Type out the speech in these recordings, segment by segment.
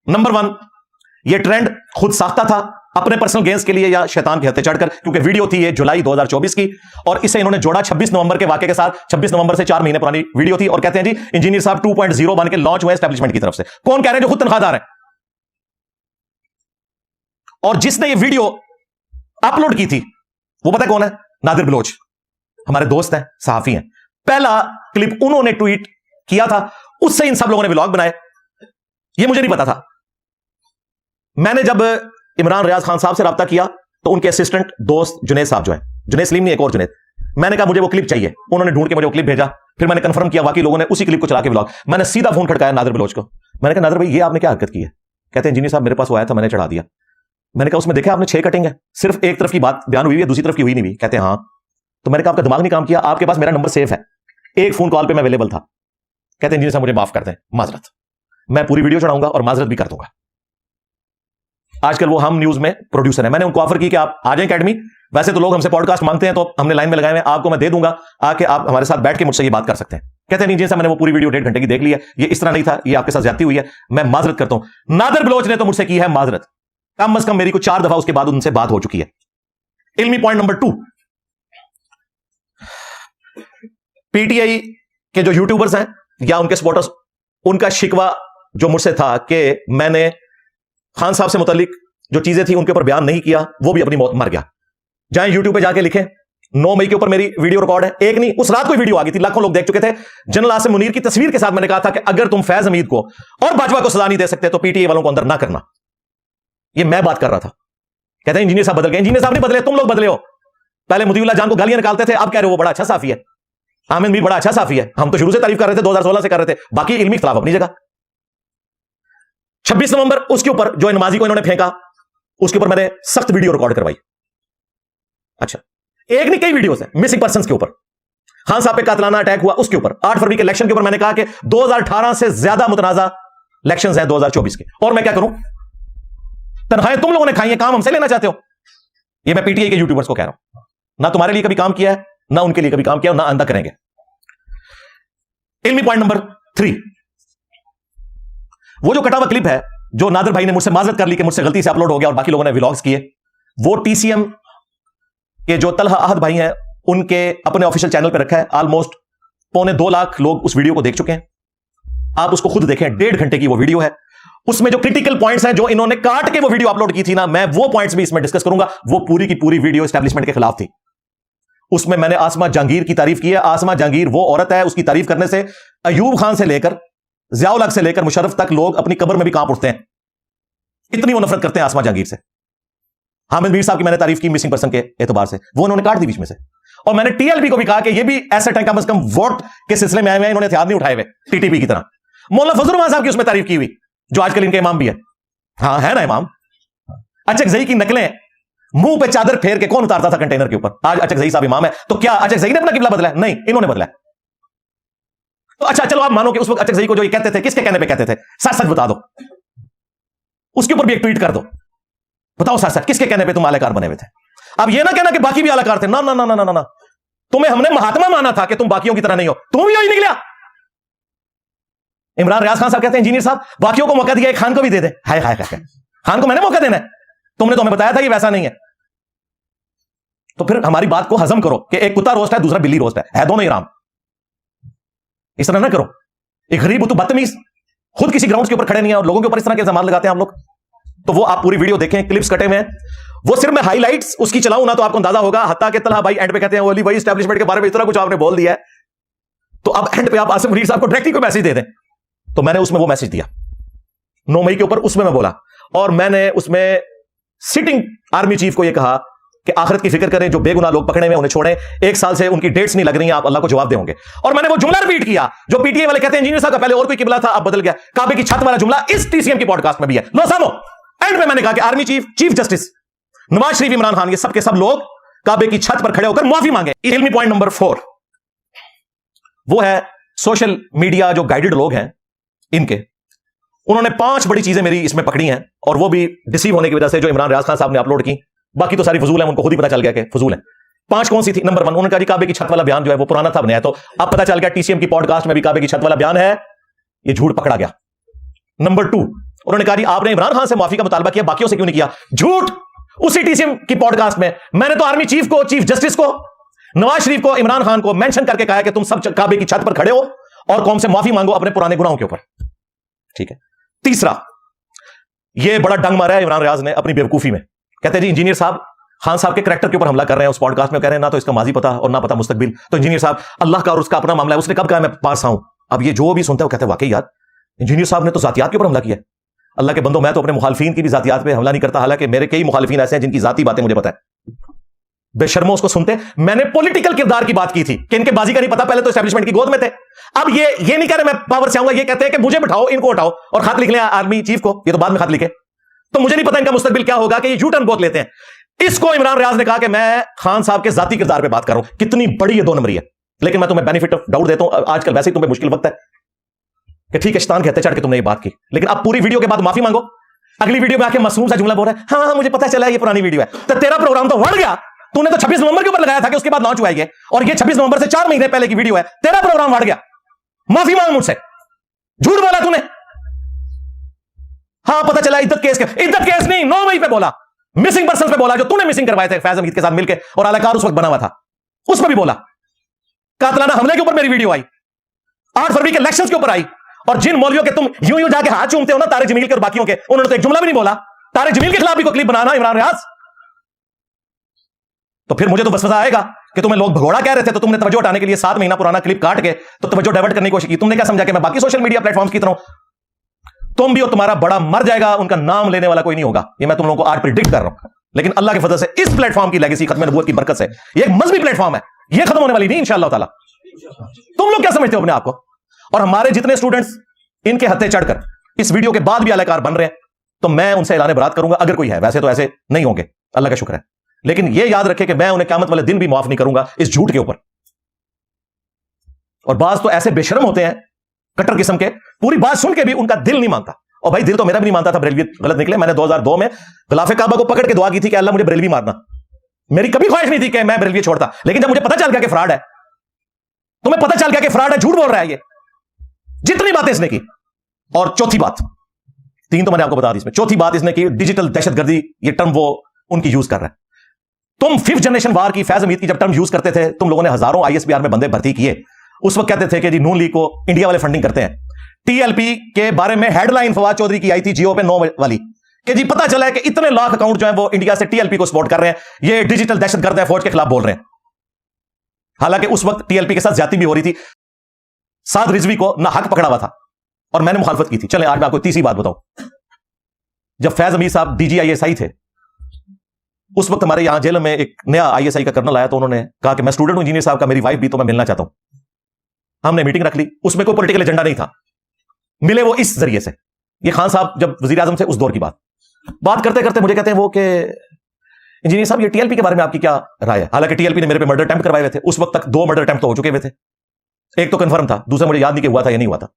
Number 1, ये trend खुद साख्ता था अपने पर्सनल गेंस के लिए या शैतान के हत्थे चढ़कर, क्योंकि वीडियो थी ये जुलाई 2024 की और इसे इन्होंने जोड़ा 26 नवंबर के वाकये के साथ। 26 नवंबर से 4 महीने पुरानी वीडियो थी और कहते हैं जी इंजीनियर साहब 2.0 बन के लॉन्च हुए एस्टेब्लिशमेंट की तरफ से। कौन कह रहे हैं? जो खुद तनख्वाहदार है। और जिसने ये वीडियो अपलोड की थी वो पता कौन है? नादिर बलोच, हमारे दोस्त हैं, सहाफी हैं। पहला क्लिप उन्होंने ट्वीट किया था, उससे इन सब लोगों ने व्लॉग बनाए। ये मुझे नहीं पता था। मैंने जब इमरान रियाज खान साहब से राब्ता किया तो उनके असिस्टेंट दोस्त जुनेद साहब जो है, जुनेद सलीम नहीं एक और जुनेद, मैंने कहा मुझे वो क्लिप चाहिए। उन्होंने ढूंढ के मुझे वो क्लिप भेजा। फिर मैंने कंफर्म किया वाकई लोगों ने उसी क्लिप को चला के व्लॉग। मैंने सीधा फोन खड़काया नादिर बलोच को। मैंने कहा नादिर भाई ये आपने क्या हरकत की है? कहते हैं इंजीनियर साहब मेरे पास वो आया था, मैंने चढ़ा दिया। मैंने कहा उसमें देखा आपने 6 कटिंग है, सिर्फ एक तरफ की बात बयान हुई है, दूसरी तरफ की हुई नहीं हुई। कहते हैं हाँ। तो मैंने कहा आपका दिमाग नहीं काम किया, आपके पास मेरा नंबर सेफ है, एक फोन कॉल पे मैं अवेलेबल था। कहते हैं इंजीनियर साहब मुझे माफ कर दें, माजरत, मैं पूरी वीडियो चढ़ाऊंगा और माजरत भी कर दूंगा। आजकल वो हम न्यूज में प्रोड्यूसर है। मैंने उनको ऑफर की कि आप आ जाएं अकेडमी। वैसे तो लोग हमसे पॉडकास्ट मांगते हैं तो हमने लाइन में लगाए हुए, आपको मैं दे दूंगा, आके आप हमारे साथ बैठ के मुझसे ये बात कर सकते हैं। कहते हैं इंजीनियर साहब मैंने वो पूरी वीडियो 1.5 घंटे की देख ली है, ये इस तरह नहीं था, ये आपके साथ ज्यादती हुई है, मैं माजरत करता हूं। नादिर बलोच ने तो मुझसे की है माजरत, कम से कम मेरी को 4 दफा उसके बाद उनसे बात हो चुकी है। इल्मी पॉइंट नंबर 2, पीटीआई के जो यूट्यूबर्स हैं या उनके सपोर्टर्स, उनका शिकवा जो मुझसे था कि मैंने खान साहब से मुतालिक जो चीजें थी उनके ऊपर बयान नहीं किया, वो भी अपनी मौत मर गया। जाएं यूट्यूब पे जाके लिखें, 9 मई के ऊपर मेरी वीडियो रिकॉर्ड है। एक नहीं, उस रात कोई वीडियो आ गई थी, लाखों लोग देख चुके थे। जनरल आसिम मुनीर की तस्वीर के साथ मैंने कहा था कि अगर तुम फैज हमीद को और बाजवा को सजा नहीं दे सकते तो पीटीआई वालों को अंदर ना करना। ये मैं बात कर रहा था। कहते हैं इंजीनियर साहब बदल गए। इंजीनियर साहब नहीं बदले, तुम लोग बदले हो। पहले मुतीउल्लाह जान को गालियां निकालते थे, अब कह रहे हो वो बड़ा अच्छा साफी है, आमिर मीर बड़ा अच्छा साफी है। हम तो शुरू से तारीफ कर रहे थे, 2016 से कर रहे थे, बाकी इल्मी खिलाफ अपनी जगह। 26 नवंबर उसके ऊपर जो नमाजी को इन्होंने फेंका, उसके ऊपर मैंने सख्त वीडियो रिकॉर्ड करवाई। अच्छा, एक नहीं कई वीडियोस हैं मिसिंग पर्संस के ऊपर, खान साहब पे कातलाना अटैक हुआ उसके ऊपर, 8 फरवरी के इलेक्शन के ऊपर मैंने कहा कि 2018 से ज्यादा मुतनाजा इलेक्शंस हैं 2024 के, और मैं क्या करूं? तनख्वाहें तुम लोगों ने खाई है, काम हमसे लेना चाहते हो। ये मैं पीटीआई के यूट्यूबर्स को कह रहा हूं, ना तुम्हारे लिए कभी काम किया है, ना उनके लिए कभी काम किया, ना आंदा करेंगे। इल्मी पॉइंट नंबर 3, वो जो कटा हुआ क्लिप है जो नादिर भाई ने मुझसे माजरत कर ली कि मुझसे गलती से अपलोड हो गया और बाकी लोगों ने व्लॉग्स किए, वो टीसीएम के जो तलहा अहद भाई हैं उनके अपने ऑफिशियल चैनल पर रखा है। ऑलमोस्ट 2.25 लाख लोग उस वीडियो को देख चुके हैं। आप उसको खुद देखें, 1.5 घंटे की वो वीडियो है। उसमें जो क्रिटिकल पॉइंट्स हैं जो इन्होंने काट के वो वीडियो अपलोड की थी ना, मैं वो पॉइंट्स भी इसमें डिस्कस करूंगा। वो पूरी की पूरी वीडियो एस्टैब्लिशमेंट के खिलाफ थी। उसमें मैंने आसमा जहांगीर की तारीफ की है। आसमा जहांगीर वो औरत है, उसकी तारीफ करने से अयूब खान से लेकर ज़ियाउल हक से लेकर मुशर्रफ तक लोग अपनी कब्र में भी कांप उठते हैं, इतनी वो नफरत करते हैं आसमा जहांगीर से। हामिद मीर साहब की मैंने तारीफ की मिसिंग पर्सन के एतबार से, वो उन्होंने काट दी बीच में से। और मैंने टीएलबी को भी कहा कि ये भी एसेट है, कम से कम वोट के सिलसिले में आए हुए हैं, इन्होंने हथियार नहीं उठाए हुए टीटीपी की तरह। मौलाना फजल रहमान साहब की उसमें तारीफ की हुई, जो आजकल इनके इमाम भी है। हाँ है ना इमाम। अचकजई की नकलें मुंह पे चादर फेर के कौन उतारता था कंटेनर के ऊपर? आज अचकजई साहब इमाम है, तो क्या अचकजई ने अपना किबला बदला है? नहीं, इन्होंने बदला है। तो अच्छा चलो आप मानो कि उस वक्त अचकजई को जो ये कहते थे, किसके कहने पे कहते थे? सच सच बता दो, उसके ऊपर भी एक ट्वीट कर दो, बताओ सच सच किसके कहने पे तुम आलाकार बने हुए थे? अब ये ना कहना कि बाकी भी आलाकार थे। ना ना ना ना ना ना, तुम्हें हमने महात्मा माना था कि तुम बाकियों की तरह नहीं हो, तुम भी यही निकला। इमरान रियाज खान साहब कहते हैं इंजीनियर साहब बाकियों को मौका दिया, खान को भी दे दे। हाय हाय हाय, खान को मैंने मौका देना है? तुमने तो हमें बताया था कि वैसा नहीं है। तो फिर हमारी बात को हजम करो कि एक कुत्ता रोस्ट है, दूसरा बिल्ली रोस्ट है दोनों ही राम। इस तरह ना करो। एक गरीब तो बदतमीज खुद किसी ग्राउंड के ऊपर खड़े नहीं है और लोगों के ऊपर इस तरह के इल्जाम लगाते हैं हम लोग। तो वो आप पूरी वीडियो देखें, क्लिप्स कटे हुए हैं, वो सिर्फ मैं हाइलाइट्स उसकी चलाऊं ना तो आपको अंदाजा होगा। हत्ता के तलहा भाई एंड पे कहते हैं वली वही एस्टैब्लिशमेंट के बारे में इस तरह कुछ आपने बोल दिया है, तो अब एंड पे आप आसिम मुनीर साहब को डायरेक्टली कोई मैसेज दे दें। तो मैंने उसमें वो मैसेज दिया 9 मई के ऊपर, उसमें मैं बोला, और मैंने उसमें सिटिंग आर्मी चीफ को यह कहा कि आखिरत की फिक्र करें, जो बेगुनाह लोग पकड़े हुए उन्हें छोड़ें, 1 साल से उनकी डेट्स नहीं लग रही हैं, आप अल्लाह को जवाब देंगे। और मैंने वो जुमला रिपीट किया जो पीटीआई वाले कहते हैं इंजीनियर साहब का पहले और कोई किबला था अब बदल गया, काबे की छत वाला जुमला इस टीसीएम की पॉडकास्ट में भी है। लो सामो, एंड में मैंने कहा कि army chief, chief justice Nawaz Sharif, Imran Khan, ये सब के सब लोग काबे की छत पर खड़े होकर माफी मांगे। इल्मी पॉइंट नंबर 4 वो है सोशल मीडिया जो गाइडेड लोग हैं इनके, उन्होंने 5 बड़ी चीजें मेरी इसमें पकड़ी हैं, और वो भी डिसीव होने की वजह से जो इमरान रियाज खान साहब ने अपलोड की, बाकी तो सारी फजूल है, उनको खुद ही पता चल गया कि फजूल है। 5 कौन सी थी? नंबर 1, उन्होंने कहा जी काबे की छत वाला बयान जो है वो पुराना था, बनाया, तो अब पता चल गया टीसीएम की पॉडकास्ट में भी काबे की छत वाला बयान है, ये झूठ पकड़ा गया। नंबर 2, उन्होंने कहा जी आपने इमरान खान से माफी का मुतालबा किया, बाकियों से क्यों नहीं किया? झूठ। उसी टीसीएम की पॉडकास्ट में मैंने तो आर्मी चीफ को, चीफ जस्टिस को, नवाज शरीफ को, इमरान खान को मेंशन करके कहा है कि तुम सब काबे की छत पर खड़े हो और कौम से माफी मांगो अपने पुराने गुनाहों के ऊपर। ठीक है। तीसरा, यह बड़ा डंग मारा है इमरान रियाज ने अपनी बेवकूफी में। कहते हैं जी इंजीनियर साहब खान साहब के कैरेक्टर के ऊपर हमला कर रहे हैं। उस पॉडकास्ट में कह रहे हैं ना तो इसका माजी पता और ना पता मुस्तकबिल। तो इंजीनियर साहब अल्लाह का और उसका अपना मामला है, उसने कब कहा मैं पास आऊं? अब ये जो भी सुनता है वो कहते हैं वाकई यार इंजीनियर साहब ने तो जातियात के ऊपर हमला किया। अल्लाह के बंदो, मैं तो अपने मुखालफीन की भी जातियात पे हमला नहीं करता, हालांकि मेरे कई मुखालफीन ऐसे हैं जिनकी जाती बातें मुझे पता है। बेशर्मो उसको सुनते। मैंने पॉलिटिकल किरदार की बात की थी कि इनके बाजी का नहीं पता, पहले तो एस्टेब्लिशमेंट की गोद में थे। अब ये नहीं कह रहे मैं पावर से आऊंगा, ये कहते हैं कि मुझे बिठाओ, इनको उठाओ और खत लिख लें आर्मी चीफ को। ये तो बाद में खत लिखे, तो मुझे नहीं पता इनका मुस्तकबिल क्या होगा कि ये यू टर्न बहुत लेते हैं। इसको इमरान रियाज ने कहा कि मैं खान साहब के जाती किरदार पे बात कर रहा हूं। कितनी बड़ी ये दो नंबरी है। लेकिन मैं तुम्हें बेनिफिट ऑफ डाउट देता हूं, आजकल वैसे ही तुम्हें मुश्किल वक्त है कि ठीक है शैतान कहते चढ़ के तुमने ये बात की, लेकिन अब पूरी वीडियो के बाद माफी मांगो। अगली वीडियो में आके मासूम सा जुमला बोल रहा है हाँ मुझे पता चला ये पुरानी वीडियो है। तो तेरा प्रोग्राम तो बढ़ गया, तूने तो 26 नवंबर के ऊपर लगाया था कि उसके बाद लॉन्च हुआ है, और ये 26 नवंबर से 4 महीने पहले की वीडियो है। तेरा प्रोग्राम बढ़ गया, माफी मांग मुझसे। झूठ बोला तूने। हाँ पता चला इद्दत केस के, इद्दत केस नहीं 9 मई पे बोला, मिसिंग पर्सन पे बोला, जो तूने मिसिंग करवाए थे फैज हमीद के साथ मिलकर और आलाकार उस वक्त बना हुआ था, उस पर भी बोला। कातलाना हमले के ऊपर मेरी वीडियो आई, 8 फरवरी के इलेक्शंस के ऊपर आई, और जिन मौलवियों के तुम यूं यूं जाके हाथ चूमते हो ना, तारिक जमील के और बाकियों के, उन्होंने तो एक जुमला भी नहीं बोला। तारिक जमील के खिलाफ भी कोई क्लिप बनाना इमरान रियाज, तो फिर मुझे तो वसवसा आएगा कि तुम्हें लोग भगोड़ा कह रहे थे तो तुमने तवज्जो हटाने के लिए 7 महीना पुराना क्लिप काट के तो तवज्जो डाइवर्ट करने की कोशिश की। तुमने क्या समझा कि मैं बाकी सोशल मीडिया प्लेटफॉर्म्स की तरह तुम भी हो, तुम्हारा बड़ा मर जाएगा, उनका नाम लेने वाला कोई नहीं होगा। ये मैं तुम लोगों को आज प्रिडिक्ट कर रहा हूं। लेकिन अल्लाह के फजल से इस प्लेटफॉर्म की लेगेसी खत्म नबूवत की बरकत से, ये एक मजहबी प्लेटफॉर्म है, ये खत्म होने वाली नहीं इंशाअल्लाह ताला। तुम लोग क्या समझते हो अपने आप को? और हमारे जितने स्टूडेंट्स इनके हत्थे चढ़कर इस वीडियो के बाद भी आलाकार बन रहे हैं, तो मैं उनसे ऐलान बरात करूंगा अगर कोई है। वैसे तो ऐसे नहीं होंगे, अल्लाह का शुक्र है, लेकिन यह याद रखे कि मैं उन्हें क़यामत वाले दिन भी माफ नहीं करूंगा इस झूठ के ऊपर। और बाज तो ऐसे बेशरम होते हैं कट्टर किस्म के, पूरी बात सुन के भी उनका दिल नहीं मानता। और भाई दिल तो मेरा भी नहीं मानता था, बरेलवी गलत निकले। मैंने 2002 में गिलाफे काबा को पकड़ के दुआ की थी कि अल्लाह मुझे बरेलवी मारना। मेरी कभी ख्वाहिश नहीं थी कि मैं बरेलवी छोड़ता, लेकिन जब मुझे पता चल गया कि फ्रॉड है, तुम्हें पता चल गया कि फ्रॉड है, झूठ बोल रहा है ये, जितनी बातें इसने की। और चौथी बात, 3 तो मैंने आपको बता दी, इसमें चौथी बात इसने की डिजिटल दहशतगर्दी, ये टर्म वो उनकी यूज कर रहा है। तुम 5th जनरेशन वार की, फैज हमीद की जब टर्म यूज करते थे, तुम लोगों ने हजारों आईएसपीआर में बंदे भर्ती किए। उस वक्त कहते थे कि जी नून लीग को इंडिया वाले फंडिंग करते हैं। टीएलपी के बारे में हेडलाइन फवाद चौधरी की आई थी जियो पे 9 वाली कि जी पता चला है कि इतने लाख अकाउंट जो है वो इंडिया से टीएलपी को सपोर्ट कर रहे हैं, ये डिजिटल दहशतगर्द है, फौज के खिलाफ बोल रहे हैं। हालांकि उस वक्त टीएलपी के साथ ज्यादती भी हो रही थी, साद रिजवी को ना हक पकड़ा हुआ था और मैंने मुखालफत की थी। चले आज मैं आपको तीसरी बात बताऊं। जब फैज हमीद साहब डीजीआईएसआई थे, उस वक्त हमारे यहां जेल में एक नया आईएसआई का कर्नल आया, तो उन्होंने कहा कि मैं स्टूडेंट हूं इंजीनियर साहब का, मेरी वाइफ भी, तो मैं मिलना चाहता हूं। हमने मीटिंग रख ली, उसमें कोई पॉलिटिकल एजेंडा नहीं था, मिले वो इस जरिए से। ये खान साहब जब वजीर आजम थे उस दौर की बात करते करते मुझे कहते हैं वो कि इंजीनियर साहब ये टीएलपी के बारे में आपकी क्या राय है? हालांकि टीएलपी ने मेरे पे मर्डर अटेम्प्ट करवाए हुए थे, उस वक्त तक 2 मर्डर अटेम्प्ट तो हो चुके हुए थे, एक तो कंफर्म था, दूसरा मुझे याद नहीं कि हुआ था या नहीं हुआ था।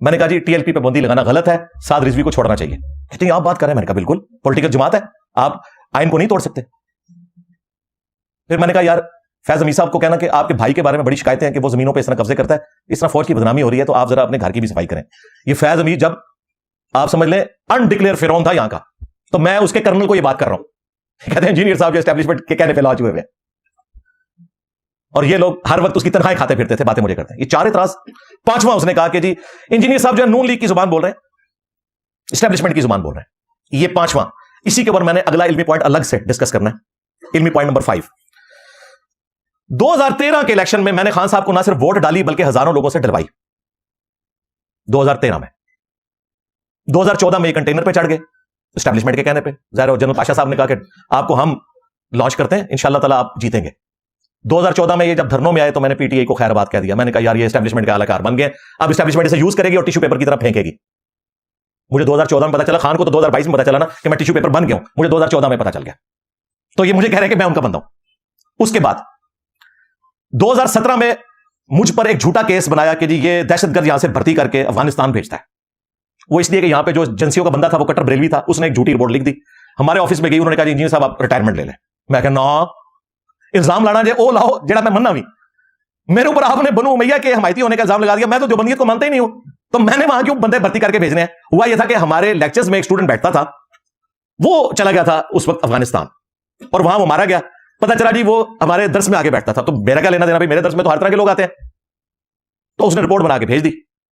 मैंने कहा जी टीएलपी पे बंदी लगाना गलत है, साद रिजवी को छोड़ना चाहिए। कहते हैं आप बात कर रहे हैं? मैंने कहा बिल्कुल, पॉलिटिकल जमात है, आप आइन को नहीं तोड़ सकते। फिर मैंने कहा यार फैज हमीद साहब को कहना कि आपके भाई के बारे में बड़ी शिकायतें हैं कि वो जमीनों पे इस तरह कब्जे करता है, इस तरह फौज की बदनामी हो रही है, तो आप जरा अपने घर की भी सफाई करें। ये फैज हमीद जब आप समझ लें अनडिक्लेयर फिरौन था यहां का, तो मैं उसके कर्नल को ये बात कर रहा हूं। कहते हैं इंजीनियर साहब जो एस्टेब्लिशमेंट के कहने पे लॉन्च हुए, और ये लोग हर वक्त उसकी तनख्वाहें खाते फिरते थे, बातें मुझे करते हैं। ये 4 इतराज। 5वां उसने कहा कि जी इंजीनियर साहब जो है नून लीग की जुबान बोल रहे हैं, एस्टेब्लिशमेंट की जुबान बोल रहे हैं। ये 5वां। इसी के ऊपर मैंने अगला इल्मी पॉइंट अलग से डिस्कस करना है, इल्मी पॉइंट नंबर 5। 2013 के इलेक्शन में मैंने खान साहब को ना सिर्फ वोट डाली बल्कि हजारों लोगों से डलवाई। 2013 में 2014 में ये कंटेनर पे चढ़ गए एस्टेब्लिशमेंट के कहने पे। ज़ाहिर जनरल पाशा साहब ने कहा कि आपको हम लॉन्च करते हैं, इंशाल्लाह ताला आप जीतेंगे। 2014 में ये जब धरनों में आए तो मैंने पीटीआई को खैरबाद कह दिया। मैंने कहा यार ये एस्टेब्लिशमेंट के आलाकार बन गए, अब एस्टेब्लिशमेंट इसे यूज करेगी और टिश्यू पेपर की तरफ फेंकेगी। मुझे 2014 में पता चला, खान को तो 2022 में पता चला ना कि मैं टिश्यू पेपर बन गया हूं, मुझे 2014 में पता चल गया। तो ये मुझे कह रहे हैं कि मैं उनका बंदा हूं। उसके बाद 2017 में मुझ पर एक झूठा केस बनाया कि जी ये दहशतगर्द यहां से भर्ती करके अफगानिस्तान भेजता है। वो इसलिए कि यहां पे जो एजेंसियों का बंदा था वो कट्टर बरेलवी था, उसने एक झूठी रिपोर्ट लिख दी। हमारे ऑफिस में गई, उन्होंने कहा इंजीनियर साहब आप रिटायरमेंट ले लें। मैं कहा ना, इल्जाम लाना जे ओ लाओ जेड़ा मैं मन्ना भी, मेरे ऊपर आपने बनु उमैया के हमायती होने का इल्जाम लगा दिया। मैं तो देवबंदियत को मानता ही नहीं हूं, तो मैंने वहां क्यों बंदे भर्ती करके भेजने हैं? हुआ यह था कि हमारे लेक्चर्स में एक स्टूडेंट बैठता था, वो चला गया था उस वक्त अफगानिस्तान, और वहां वो मारा गया। पता चला जी वो हमारे दर्स में आके बैठता था। तो मेरा क्या लेना देना भाई, मेरे दर्स में तो हर तरह के लोग आते हैं। तो उसने रिपोर्ट बना के भेज दी।